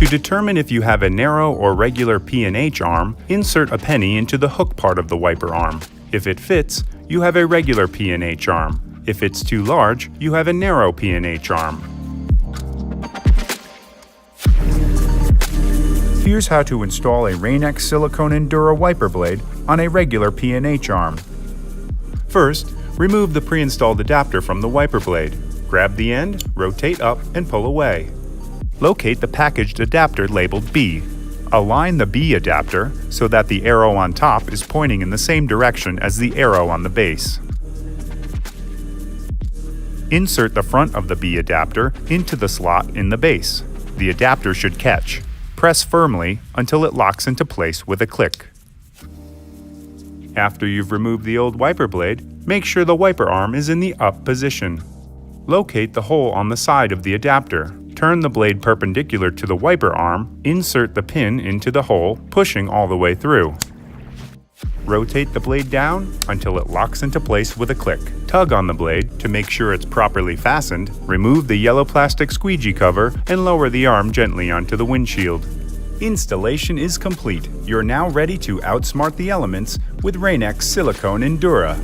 To determine if you have a narrow or regular P&H arm, insert a penny into the hook part of the wiper arm. If it fits, you have a regular P&H arm. If it's too large, you have a narrow P&H arm. Here's how to install a Rain-X Silicone Endura wiper blade on a regular P&H arm. First, remove the pre-installed adapter from the wiper blade. Grab the end, rotate up, and pull away. Locate the packaged adapter labeled B. Align the B adapter so that the arrow on top is pointing in the same direction as the arrow on the base. Insert the front of the B adapter into the slot in the base. The adapter should catch. Press firmly until it locks into place with a click. After you've removed the old wiper blade, make sure the wiper arm is in the up position. Locate the hole on the side of the adapter. Turn the blade perpendicular to the wiper arm, insert the pin into the hole, pushing all the way through. Rotate the blade down until it locks into place with a click. Tug on the blade to make sure it's properly fastened, remove the yellow plastic squeegee cover, and lower the arm gently onto the windshield. Installation is complete. You're now ready to outsmart the elements with Rain-X Silicone Endura.